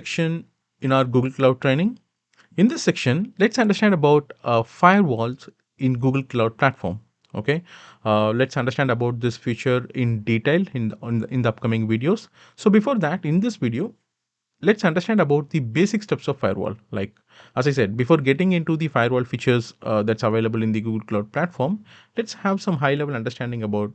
Section in our Google Cloud training. In this section, let's understand about firewalls in Google Cloud Platform. Okay, let's understand about this feature in detail in the upcoming videos. So before that, in this video, let's understand about the basic steps of firewall. Like as I said, before getting into the firewall features that's available in the Google Cloud Platform, let's have some high-level understanding about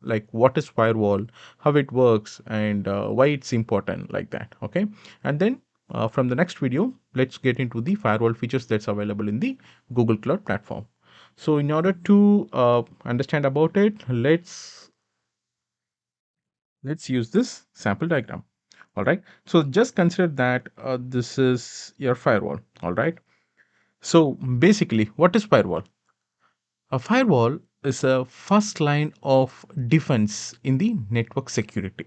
like what is firewall, how it works, and why it's important like that. Okay, and then from the next video, let's get into the firewall features that's available in the Google Cloud Platform. So in order to understand about it, let's use this sample diagram. All right, so just consider that this is your firewall. All right, so basically what is firewall? A firewall is a first line of defense in the network security.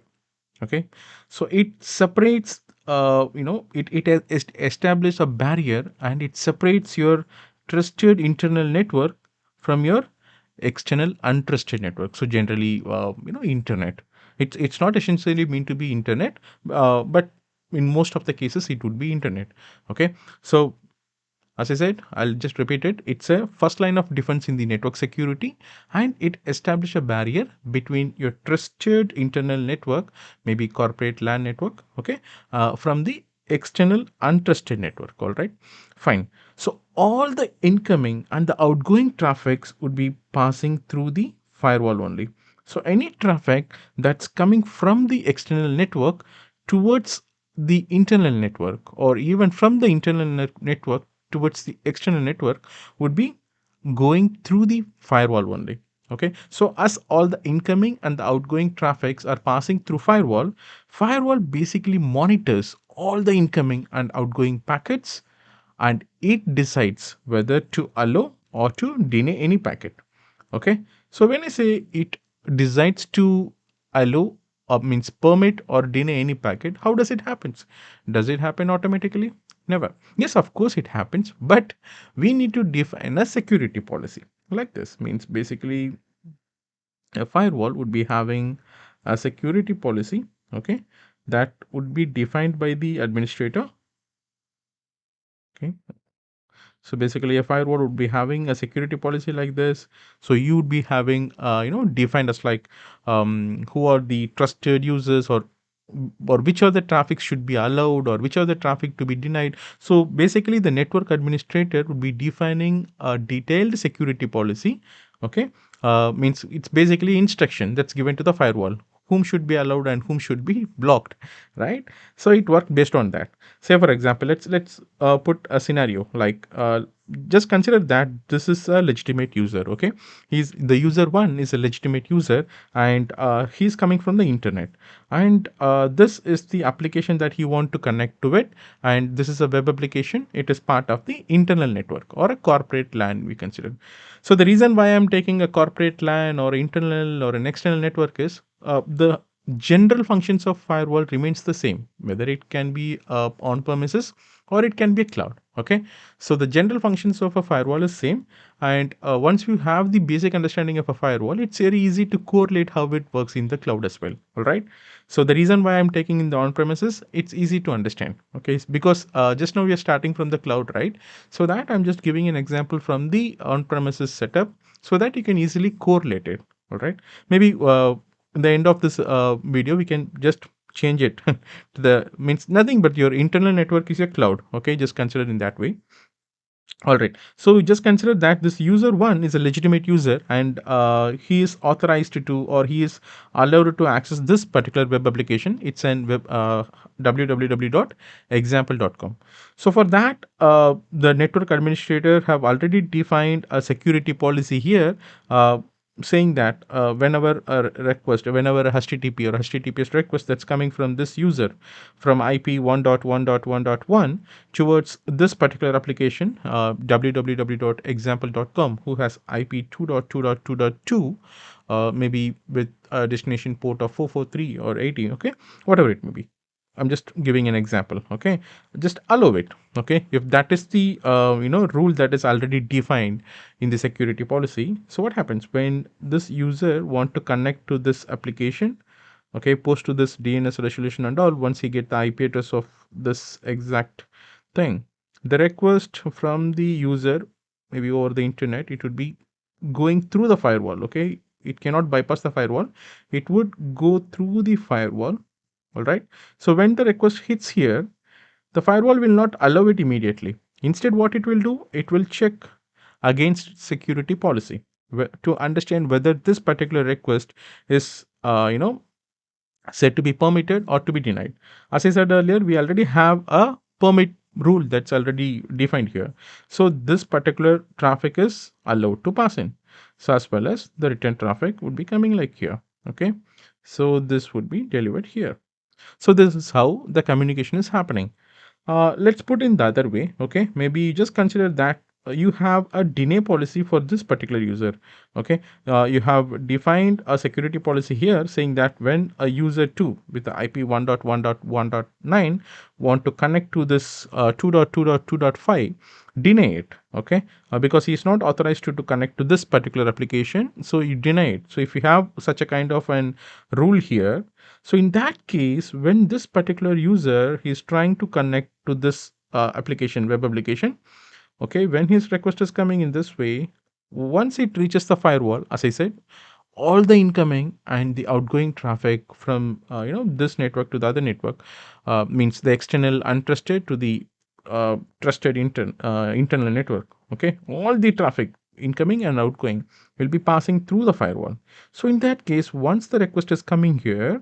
Okay, so it separates it has established a barrier, and it separates your trusted internal network from your external untrusted network. So generally internet, it's not essentially meant to be internet, but in most of the cases it would be internet. Okay, so as I said, I'll just repeat it. It's a first line of defense in the network security, and it establishes a barrier between your trusted internal network, maybe corporate LAN network, okay, from the external untrusted network. All right, fine. So all the incoming and the outgoing traffics would be passing through the firewall only. So any traffic that's coming from the external network towards the internal network, or even from the internal network towards the external network, would be going through the firewall only. Okay, so as all the incoming and the outgoing traffics are passing through firewall basically monitors all the incoming and outgoing packets, and it decides whether to allow or to deny any packet. Okay, so when I say it decides to allow or means permit or deny any packet, how does it happen? Does it happen automatically? Never. Yes, of course it happens, but we need to define a security policy. Like this means basically a firewall would be having a security policy, okay, that would be defined by the administrator. Okay, so basically a firewall would be having a security policy like this. So you would be having defined as like who are the trusted users, or which of the traffic should be allowed, or which of the traffic to be denied. So basically the network administrator would be defining a detailed security policy. Okay, means it's basically instruction that's given to the firewall, whom should be allowed and whom should be blocked, right? So it works based on that. Say for example, let's put a scenario like just consider that this is a legitimate user. Okay, he's the user one is a legitimate user, and he's coming from the internet, and this is the application that he want to connect to it, and this is a web application. It is part of the internal network or a corporate LAN, we consider. So the reason why I'm taking a corporate LAN or internal or an external network is the general functions of firewall remains the same, whether it can be on premises or it can be a cloud. Okay, so the general functions of a firewall is same, and once you have the basic understanding of a firewall, it's very easy to correlate how it works in the cloud as well. All right, so the reason why I'm taking in the on premises, it's easy to understand. Okay, because just now we are starting from the cloud, right? So that I'm just giving an example from the on premises setup so that you can easily correlate it. All right, maybe in the end of this video we can just change it to the means nothing but your internal network is your cloud. Okay, just consider in that way. All right, so just consider that this user one is a legitimate user, and he is authorized to, or he is allowed to access this particular web application. It's an web www.example.com. So for that, the network administrator have already defined a security policy here, saying that whenever a HTTP or HTTPS request that's coming from this user from IP 1.1.1.1 towards this particular application, www.example.com, who has IP 2.2.2.2, maybe with a destination port of 443 or 80, okay, whatever it may be. I'm just giving an example. Okay, just allow it. Okay, if that is the rule that is already defined in the security policy. So what happens when this user want to connect to this application? okay, post to this DNS resolution and all. Once he get the IP address of this exact thing, the request from the user, maybe over the internet, it would be going through the firewall. Okay, it cannot bypass the firewall, it would go through the firewall. All right, so when the request hits here, the firewall will not allow it immediately. Instead, what it will do, it will check against security policy to understand whether this particular request is said to be permitted or to be denied. As I said earlier, we already have a permit rule that's already defined here. So this particular traffic is allowed to pass in. So as well as the return traffic would be coming like here. Okay. So this would be delivered here. So this is how the communication is happening. Let's put in the other way. Okay, maybe just consider that you have a deny policy for this particular user. Okay, you have defined a security policy here saying that when a user 2 with the IP 1.1.1.9 want to connect to this 2.2.2.5, deny it. Okay, because he is not authorized to connect to this particular application, so you deny it. So if you have such a kind of an rule here, so in that case, when this particular user is trying to connect to this application, web application, okay, when his request is coming in this way, once it reaches the firewall, as I said, all the incoming and the outgoing traffic from this network to the other network, means the external untrusted to the trusted internal network. Okay, all the traffic incoming and outgoing will be passing through the firewall. So in that case, once the request is coming here,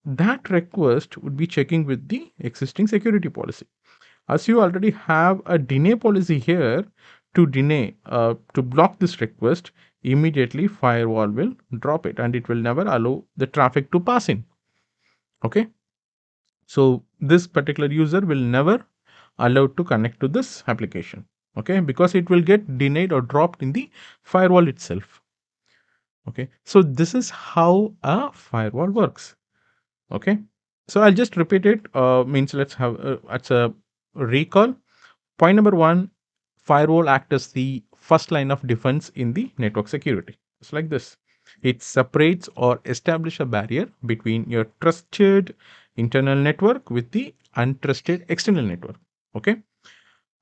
that request would be checking with the existing security policy. As you already have a deny policy here, to deny, to block this request, immediately firewall will drop it and it will never allow the traffic to pass in. Okay, so this particular user will never allowed to connect to this application. Okay, because it will get denied or dropped in the firewall itself. Okay, so this is how a firewall works. Okay, so I'll just repeat it. Means let's have a recall. Point number one: firewall act as the first line of defense in the network security. It's like this. It separates or establish a barrier between your trusted internal network with the untrusted external network. Okay,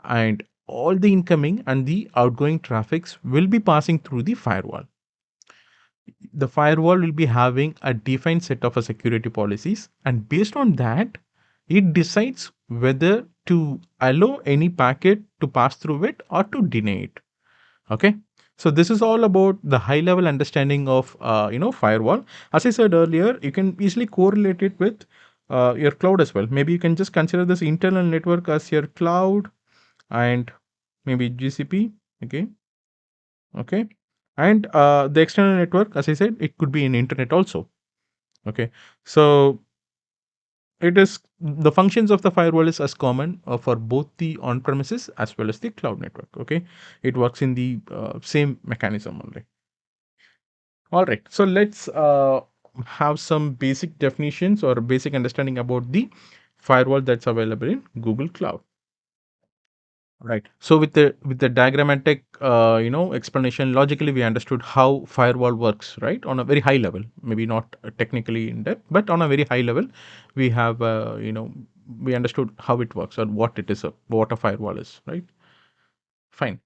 and all the incoming and the outgoing traffics will be passing through the firewall. The firewall will be having a defined set of security policies, and based on that, it decides whether to allow any packet to pass through it or to deny it. Okay, so this is all about the high level understanding of firewall. As I said earlier, you can easily correlate it with your cloud as well. Maybe you can just consider this internal network as your cloud, and maybe GCP. Okay, and the external network, as I said, it could be in internet also. Okay, so it is the functions of the firewall is as common for both the on premises as well as the cloud network. Okay, it works in the same mechanism only. All right, so let's have some basic definitions or basic understanding about the firewall that's available in Google Cloud. Right. So with the diagrammatic explanation, logically we understood how firewall works, right? On a very high level, maybe not technically in depth, but on a very high level, we have we understood how it works or what it is, what a firewall is, right? Fine.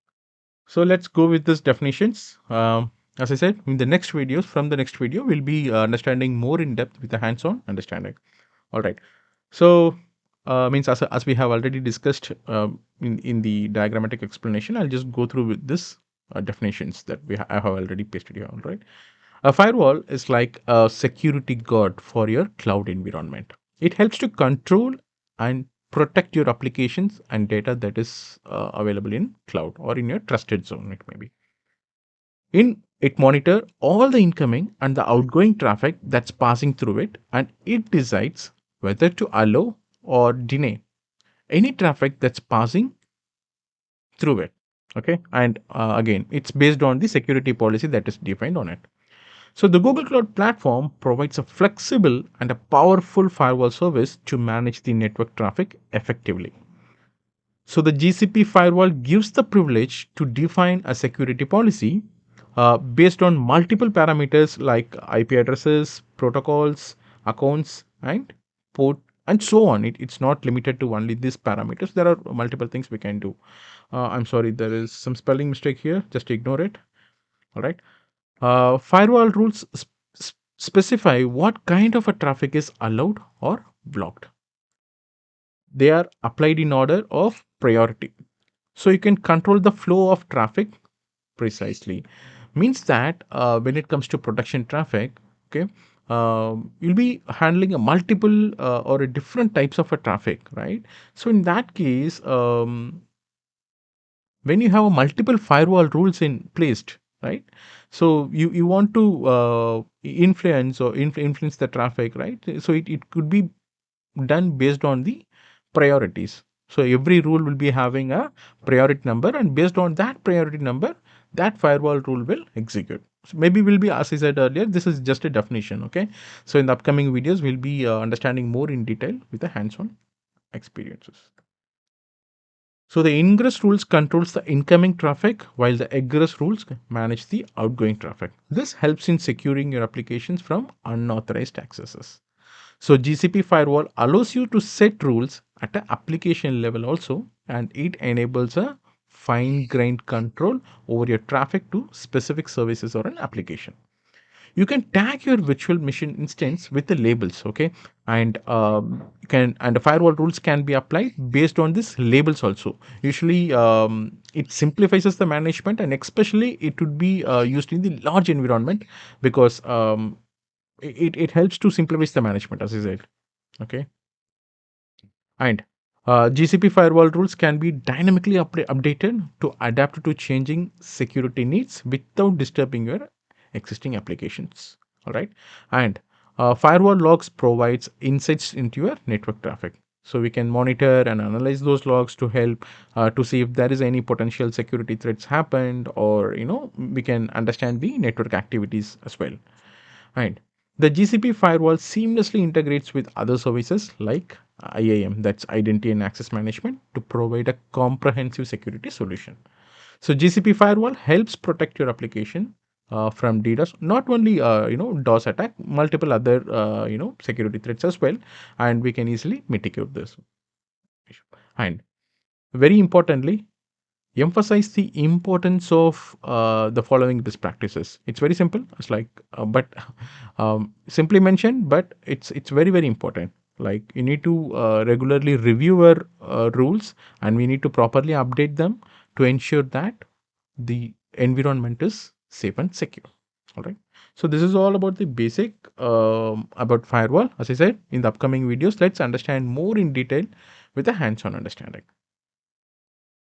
So let's go with these definitions. As I said, in the next videos, from the next video, we'll be understanding more in depth with the hands-on understanding. All right. So means as we have already discussed in the diagrammatic explanation, I'll just go through with this definitions that I have already pasted here. All right. A firewall is like a security guard for your cloud environment. It helps to control and protect your applications and data that is available in cloud or in your trusted zone. It may be. In it monitor all the incoming and the outgoing traffic that's passing through it, and it decides whether to allow or deny any traffic that's passing through it. Okay, and again, it's based on the security policy that is defined on it. So the Google Cloud Platform provides a flexible and a powerful firewall service to manage the network traffic effectively. So the GCP Firewall gives the privilege to define a security policy based on multiple parameters like IP addresses, protocols, accounts, and port, and so on. It's not limited to only these parameters. There are multiple things we can do. I'm sorry, there is some spelling mistake here. Just ignore it. All right. Firewall rules specify what kind of a traffic is allowed or blocked. They are applied in order of priority. So you can control the flow of traffic precisely. Means that when it comes to production traffic, okay, you'll be handling a multiple or a different types of a traffic, right? So in that case, when you have a multiple firewall rules in placed, right, so you want to influence or influence the traffic, right? So it could be done based on the priorities. So every rule will be having a priority number, and based on that priority number, that firewall rule will execute. So maybe will be, as I said earlier, this is just a definition. Okay, so in the upcoming videos we'll be understanding more in detail with the hands-on experiences. So the ingress rules controls the incoming traffic while the egress rules manage the outgoing traffic. This helps in securing your applications from unauthorized accesses. So GCP Firewall allows you to set rules at an application level also, and it enables a fine-grained control over your traffic to specific services or an application. You can tag your virtual machine instance with the labels, okay, and you can, and the firewall rules can be applied based on these labels also. Usually it simplifies the management, and especially it would be used in the large environment, because it helps to simplify the management, as I said. Okay. And GCP firewall rules can be dynamically updated to adapt to changing security needs without disturbing your existing applications. All right. And firewall logs provides insights into your network traffic. So we can monitor and analyze those logs to help to see if there is any potential security threats happened, or we can understand the network activities as well. Right. The GCP firewall seamlessly integrates with other services like IAM, that's Identity and Access Management, to provide a comprehensive security solution. So GCP firewall helps protect your application from DDoS, not only DOS attack, multiple other security threats as well, and we can easily mitigate this. And very importantly, emphasize the importance of the following best practices. It's very simple. It's like, but simply mentioned, but it's very very important. Like you need to regularly review our rules, and we need to properly update them to ensure that the environment is safe and secure. All right. So this is all about the basic about firewall. As I said, in the upcoming videos, let's understand more in detail with a hands-on understanding.